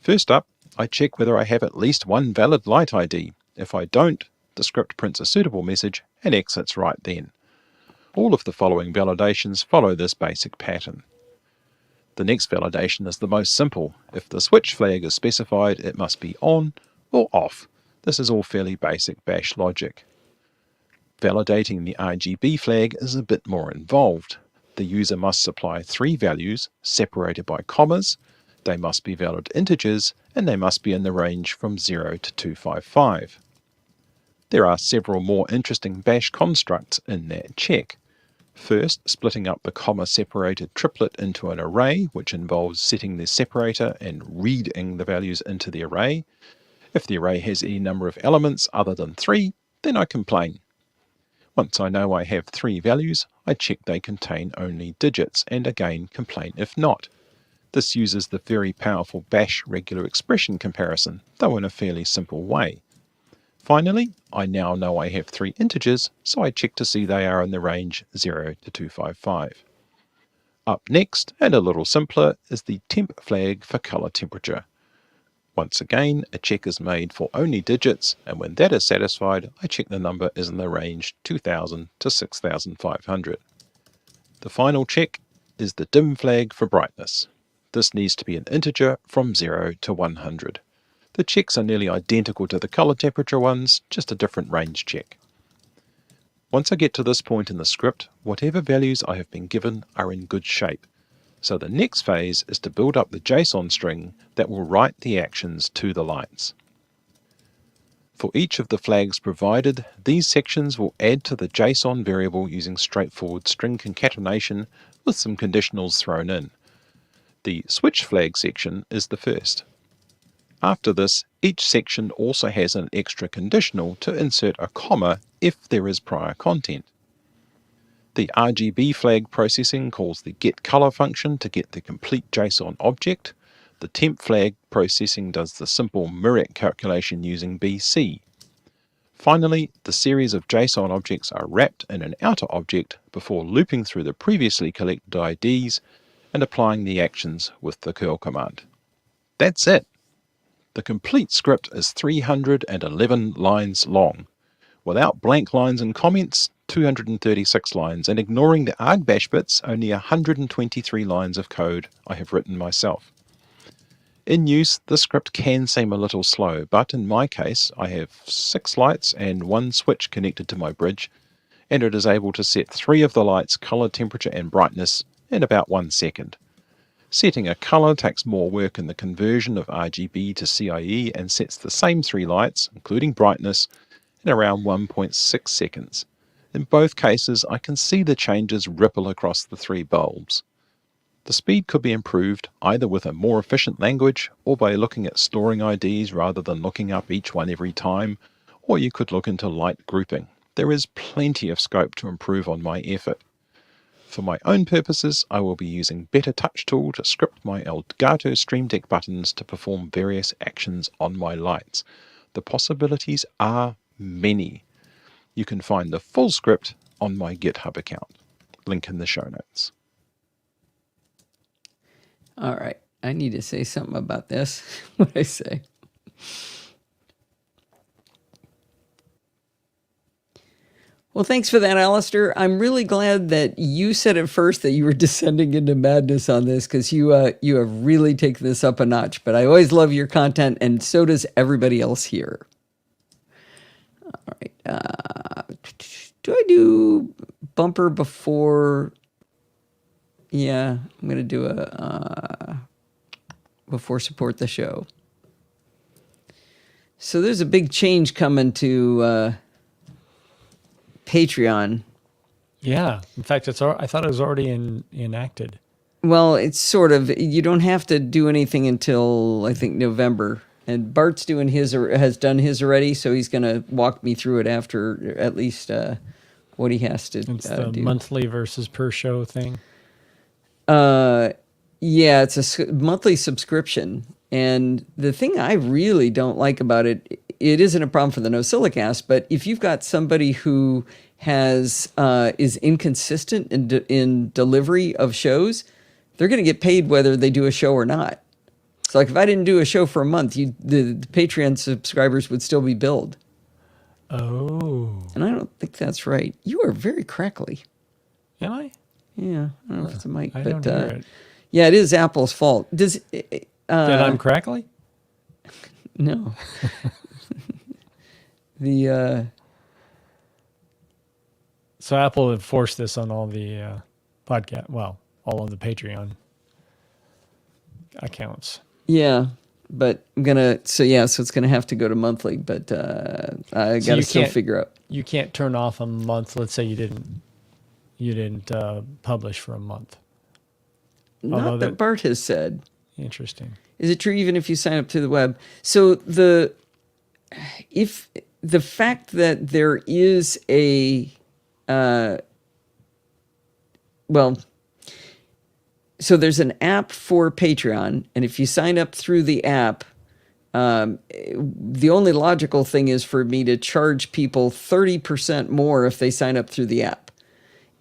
First up, I check whether I have at least one valid light ID. If I don't, the script prints a suitable message and exits right then. All of the following validations follow this basic pattern. The next validation is the most simple. If the switch flag is specified, it must be on or off. This is all fairly basic bash logic. Validating the RGB flag is a bit more involved. The user must supply 3 values separated by commas, they must be valid integers, and they must be in the range from 0 to 255. There are several more interesting bash constructs in that check. First, splitting up the comma-separated triplet into an array, which involves setting the separator and reading the values into the array. If the array has any number of elements other than 3, then I complain. Once I know I have 3 values, I check they contain only digits, and again complain if not. This uses the very powerful bash regular expression comparison, though in a fairly simple way. Finally, I now know I have 3 integers, so I check to see they are in the range 0 to 255. Up next, and a little simpler, is the temp flag for color temperature. Once again, a check is made for only digits, and when that is satisfied, I check the number is in the range 2000 to 6500. The final check is the dim flag for brightness. This needs to be an integer from 0 to 100. The checks are nearly identical to the color temperature ones, just a different range check. Once I get to this point in the script, whatever values I have been given are in good shape. So the next phase is to build up the JSON string that will write the actions to the lights. For each of the flags provided, these sections will add to the JSON variable using straightforward string concatenation with some conditionals thrown in. The switch flag section is the first. After this, each section also has an extra conditional to insert a comma if there is prior content. The RGB flag processing calls the getColor function to get the complete JSON object. The temp flag processing does the simple mirror calculation using BC. Finally, the series of JSON objects are wrapped in an outer object before looping through the previously collected IDs and applying the actions with the curl command. That's it. The complete script is 311 lines long. Without blank lines and comments, 236 lines, and ignoring the argbash bits, only 123 lines of code I have written myself. In use, the script can seem a little slow, but in my case, I have 6 lights and 1 switch connected to my bridge, and it is able to set 3 of the lights' color temperature and brightness in about 1 second. Setting a color takes more work in the conversion of RGB to CIE and sets the same 3 lights, including brightness, in around 1.6 seconds. In both cases, I can see the changes ripple across the 3 bulbs. The speed could be improved either with a more efficient language or by looking at storing IDs rather than looking up each one every time, or you could look into light grouping. There is plenty of scope to improve on my effort. For my own purposes, I will be using Better Touch Tool to script my Elgato Stream Deck buttons to perform various actions on my lights. The possibilities are many. You can find the full script on my GitHub account. Link in the show notes.
All right. I need to say something about this. What I say. Well, thanks for that, Alistair. I'm really glad that you said at first that you were descending into madness on this, because you have really taken this up a notch. But I always love your content, and so does everybody else here. All right. Do I do bumper before? Yeah, I'm going to do a before support the show. So there's a big change coming to Patreon.
Yeah. In fact, I thought it was already enacted.
Well, it's sort of, you don't have to do anything until, I think, November. And Bart's doing his, or has done his already, so he's going to walk me through it after at least what he has to
It's the
do.
monthly versus per show thing.
Yeah, it's a monthly subscription. And the thing I really don't like about it, it isn't a problem for the NosillaCast, but if you've got somebody who has is inconsistent in delivery of shows, they're going to get paid whether they do a show or not. So, like, if I didn't do a show for a month, the Patreon subscribers would still be billed.
Oh.
And I don't think that's right. You are very crackly.
Am I?
Yeah, I don't know if it's a mic,
I
but
don't hear it.
yeah, it is Apple's fault. Does
That I'm crackly?
no? The
So Apple enforced this on all the podcast. Well, all of the Patreon accounts.
yeah, but I'm gonna. So it's gonna have to go to monthly, but I
So
gotta
you
still
can't-
figure out.
You can't turn off a month. Let's say you didn't publish for a month.
Not
although
that Bart has said.
Interesting.
Is it true even if you sign up through the web? So the fact that there is a so there's an app for Patreon, and if you sign up through the app, the only logical thing is for me to charge people 30% more if they sign up through the app.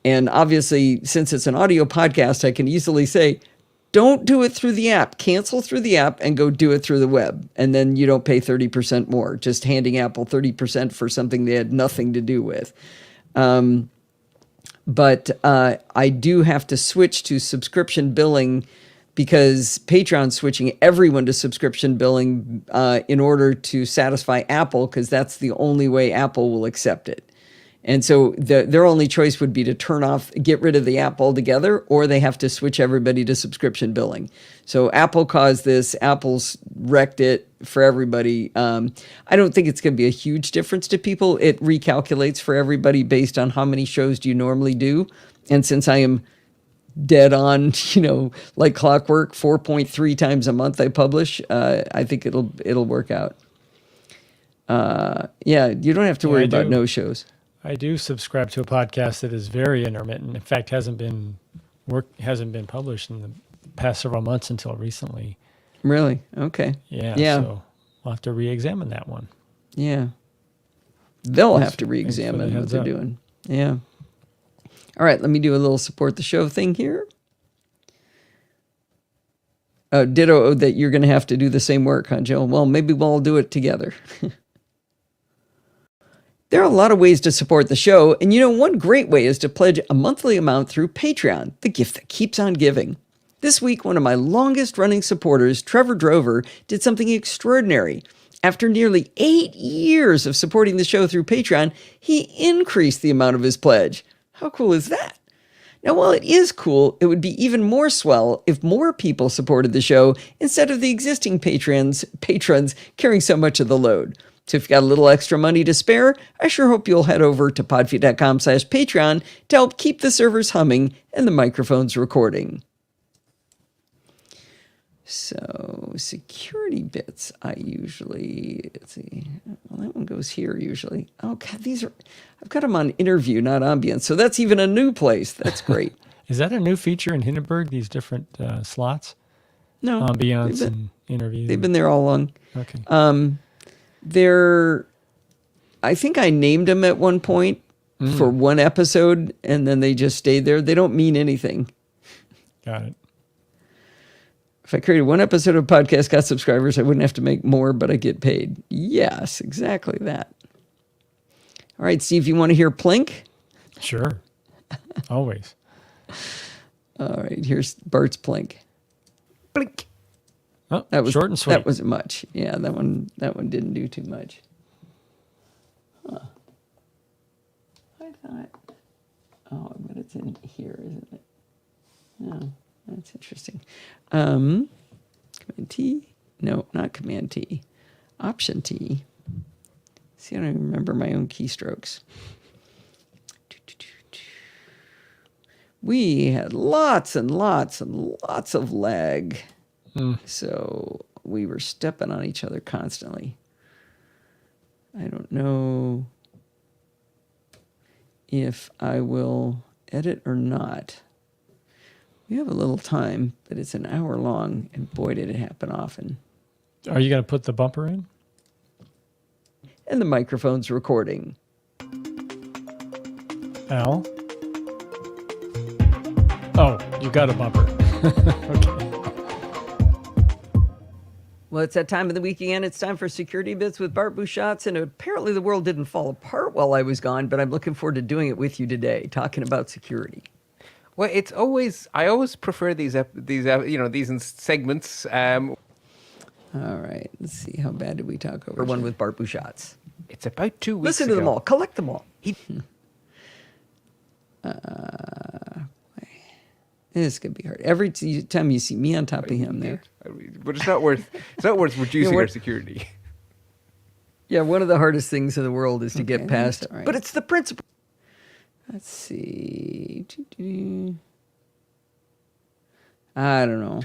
And obviously, since it's an audio podcast, I can easily say, don't do it through the app. Cancel through the app and go do it through the web. And then you don't pay 30% more, just handing Apple 30% for something they had nothing to do with. But I do have to switch to subscription billing because Patreon's switching everyone to subscription billing in order to satisfy Apple, because that's the only way Apple will accept it. And so their only choice would be to get rid of the app altogether, or they have to switch everybody to subscription billing. So Apple caused this. Apple's wrecked it for everybody. I don't think it's going to be a huge difference to people. It recalculates for everybody based on how many shows do you normally do. And since I am dead on, like clockwork, 4.3 times a month I publish, I think it'll work out. Yeah, you don't have to worry about no shows.
I do subscribe to a podcast that is very intermittent. In fact, hasn't been published in the past several months until recently.
Really? Okay.
Yeah.
Yeah.
So we'll have to re-examine that one.
Yeah. They'll have to re-examine what they're doing. Yeah. All right, let me do a little support the show thing here. Ditto that you're going to have to do the same work, huh, Joe? Well, maybe we'll all do it together. There are a lot of ways to support the show, and one great way is to pledge a monthly amount through Patreon, the gift that keeps on giving. This week, one of my longest-running supporters, Trevor Drover, did something extraordinary. After nearly 8 years of supporting the show through Patreon, he increased the amount of his pledge. How cool is that? Now, while it is cool, it would be even more swell if more people supported the show instead of the existing patrons carrying so much of the load. So if you've got a little extra money to spare, I sure hope you'll head over to podfeet.com/Patreon to help keep the servers humming and the microphones recording. So security bits, let's see, well, that one goes here usually. Oh God, I've got them on interview, not ambience. So that's even a new place. That's great.
Is that a new feature in Hindenburg, these different slots?
No.
Ambience and interview.
They've been there all along.
Okay.
I think I named them at one point for one episode, and then they just stayed there. They don't mean anything.
Got it.
If I created one episode of podcast, got subscribers, I wouldn't have to make more, but I get paid. Yes, exactly that. All right, Steve, you want to hear Plink?
Sure. Always.
All right, here's Bart's Plink.
Blink. Oh,
That was
short and sweet.
That wasn't much. Yeah, that one didn't do too much. Huh. I thought. Oh, but it's in here, isn't it? No, that's interesting. Command T? No, not Command T. Option T. See, I don't even remember my own keystrokes. We had lots and lots and lots of lag. So we were stepping on each other constantly. I don't know if I will edit or not. We have a little time, but it's an hour long, and boy, did it happen often.
Are you going to put the bumper in?
And the microphone's recording.
Al? Oh, you got a bumper. Okay.
Well, it's that time of the week again. It's time for Security Bits with Bart Busschots, and apparently the world didn't fall apart while I was gone, but I'm looking forward to doing it with you today, talking about security.
Well, I always prefer these segments.
All right, let's see. How bad did we talk over one with Bart Busschots?
It's about 2 weeks
Listen
ago.
to them all. Collect them all. This could be hard. Every time you see me on top of him there.
But it's not worth reducing our security.
Yeah, one of the hardest things in the world is to get past. Right. But it's the principle. Let's see. I don't know.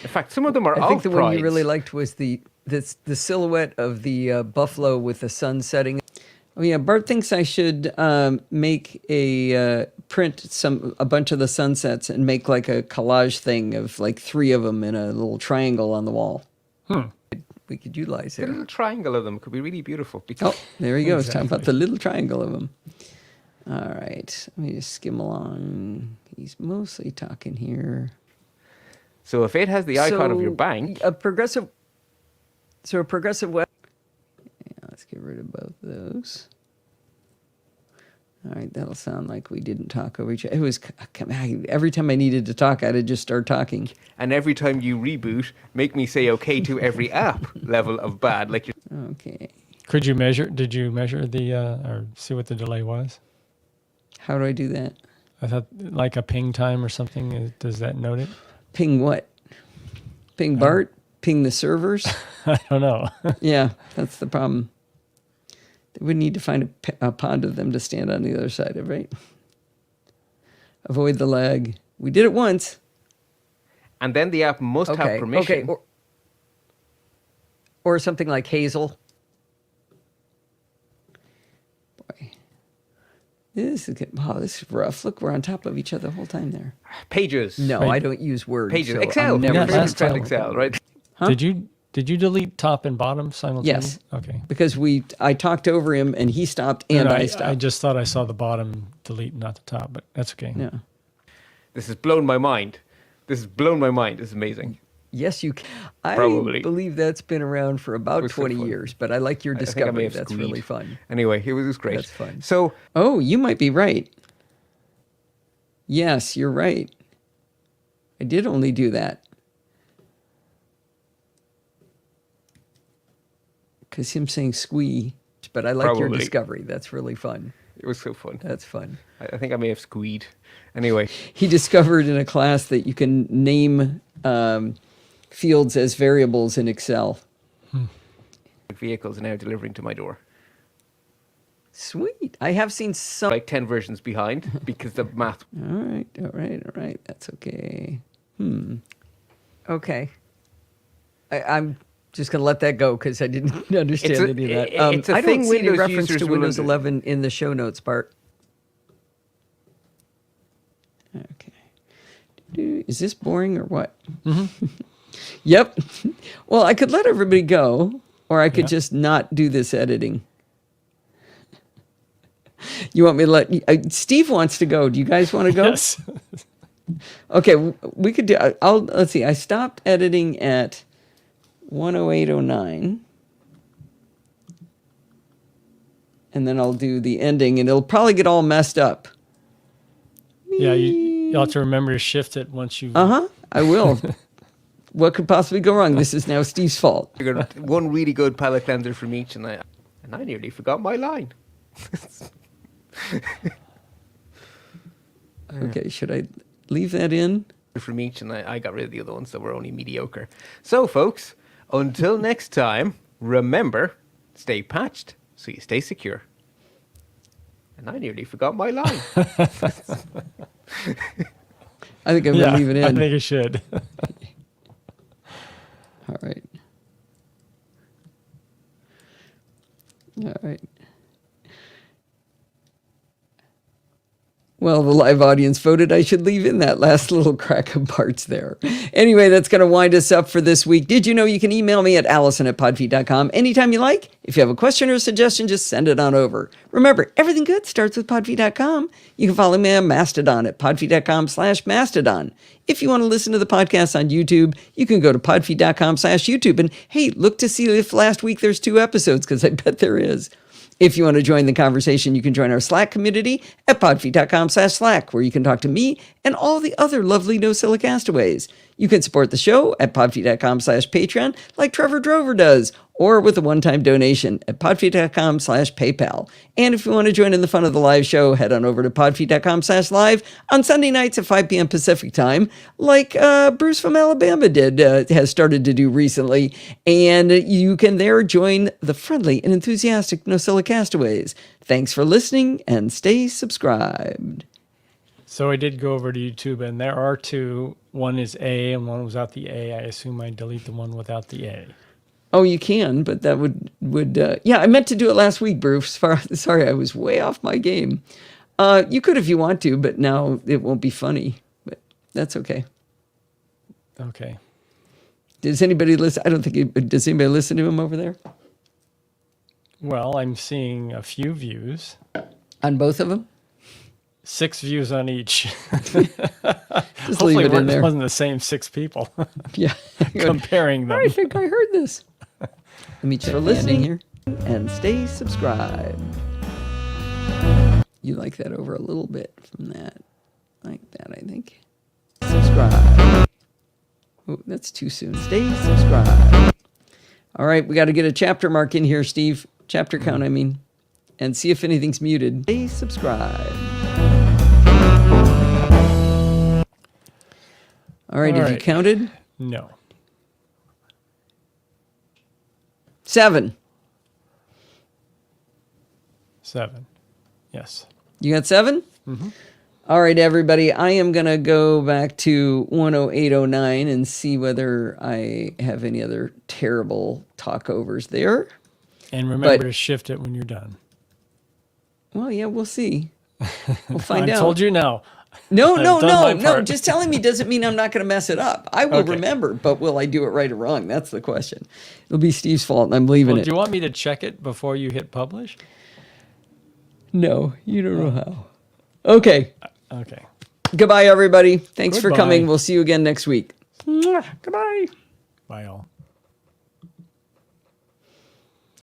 In fact, some of them are
I think the one you
prides.
really liked was the silhouette of the buffalo with the sun setting. Oh yeah, Bart thinks I should make print a bunch of the sunsets and make like a collage thing of like 3 of them in a little triangle on the wall. We could utilize
The
it.
little triangle of them could be really beautiful.
Oh, there he goes.
Exactly.
Talking about the little triangle of them. All right, let me just skim along. He's mostly talking here.
So if it has the icon of your bank,
a progressive web. Yeah, let's get rid of both those. All right, that'll sound like we didn't talk over each other. It was every time I needed to talk, I'd just start talking.
and every time you reboot, make me say okay to every app level of bad. Like
Okay,
Did you measure the, or see what the delay was?
how do I do that?
I thought like a ping time or something. Does that note it?
Ping what? Ping Bart? Ping the servers?
I don't know.
Yeah, that's the problem. They would need to find a pond of them to stand on the other side of, right? Avoid the lag. We did it once.
and then the app must have permission.
Okay. Or something like Hazel. Boy. This is rough. Look, we're on top of each other the whole time there.
Pages.
No,
Right.
I don't use words.
Pages.
so
Excel.
I'm never
Yeah,
Never
last
tried
time.
Excel, right?
Huh?
Did you delete top and bottom simultaneously?
Yes.
Okay.
Because I talked over him and he stopped and I stopped.
I just thought I saw the bottom delete, not the top, but that's okay.
Yeah.
This has blown my mind. This has blown my mind. It's amazing.
Yes, you can. I
Probably.
believe that's been around for about
was so
20
fun.
years, but I like your
I think I may
discovery.
have
That's
squeed.
really fun.
Anyway, it was great.
That's fun.
So
Oh, you might be right. Yes, you're right. I did only do that. Because him saying squee, but I like your
Probably.
discovery. That's really fun.
it was so fun.
That's fun.
I think I may have squeed. Anyway,
He discovered in a class that you can name fields as variables in Excel.
vehicles are now delivering to my door.
Sweet. I have seen some.
Like 10 versions behind because the math.
All right. That's okay. Okay. I'm just going to let that go because I didn't understand any of that.
It's a
I
thing
don't see any
Windows
reference
users
to
will
Windows
under-
11 in the show notes, Bart. Okay. Is this boring or what? Yep. Well, I could let everybody go, or I could just not do this editing. You want me to let Steve wants to go. Do you guys want to go?
Yes.
Okay, we could do. Let's see. I stopped editing at 108:09, and then I'll do the ending, and it'll probably get all messed up.
Yeah, you'll have to remember to shift it once you.
I will. What could possibly go wrong? This is now Steve's fault.
I got one really good palette cleanser from each, and I nearly forgot my line.
Okay, should I leave that in?
From each, and I got rid of the other ones that were only mediocre. So, folks, until next time, remember, stay patched so you stay secure. And I nearly forgot my line.
I think I'm going to leave it in.
I think it should.
All right. All right. Well, the live audience voted I should leave in that last little crack of parts there. Anyway, that's going to wind us up for this week. Did you know you can email me at allison@podfeet.com anytime you like? If you have a question or a suggestion, just send it on over. Remember, everything good starts with podfeet.com. You can follow me on Mastodon at podfeet.com/Mastodon. If you want to listen to the podcast on YouTube, you can go to podfeet.com/YouTube. And hey, look to see if last week there's 2 episodes, because I bet there is. If you want to join the conversation, you can join our Slack community at podfeet.com/Slack, where you can talk to me and all the other lovely NosillaCastaways. You can support the show at podfeet.com/Patreon, like Trevor Drover does, or with a one-time donation at podfeet.com/PayPal. And if you want to join in the fun of the live show, head on over to podfeet.com/live on Sunday nights at 5 p.m. Pacific time, like Bruce from Alabama has started to do recently. And you can there join the friendly and enthusiastic NosillaCastaways. Thanks for listening, and stay subscribed.
So I did go over to YouTube, and there are 2. One is A, and one without the A. I assume I delete the one without the A.
Oh, you can, but that would yeah, I meant to do it last week, Bruce. Sorry, I was way off my game. You could if you want to, but now it won't be funny. But that's okay.
Okay.
Does anybody listen? I don't think does anybody listen to him over there?
Well, I'm seeing a few views.
On both of them?
6 views on each.
Just leave it in there.
It wasn't the same 6 people.
Yeah.
Comparing them.
I think I heard this. Let me check for listening here. And stay subscribed. You like that over a little bit from that. Like that, I think. Subscribe. Oh, that's too soon. Stay subscribed. All right, we got to get a chapter mark in here, Steve. Chapter count, I mean. And see if anything's muted. Stay subscribed. All right, have you counted?
No.
7.
7. Yes.
You got 7?
Mm-hmm.
All right, everybody. I am going to go back to 10809 and see whether I have any other terrible talkovers there.
And remember to shift it when you're done.
Well, yeah, we'll see. We'll find out.
I told you no.
No. Just telling me doesn't mean I'm not going to mess it up. I will remember, but will I do it right or wrong? That's the question. It'll be Steve's fault, and I'm leaving it.
Do you want me to check it before you hit publish?
No, you don't know how. Okay.
Okay.
Goodbye, everybody. Thanks for
Goodbye.
coming. We'll see you again next week. Goodbye.
Bye, all.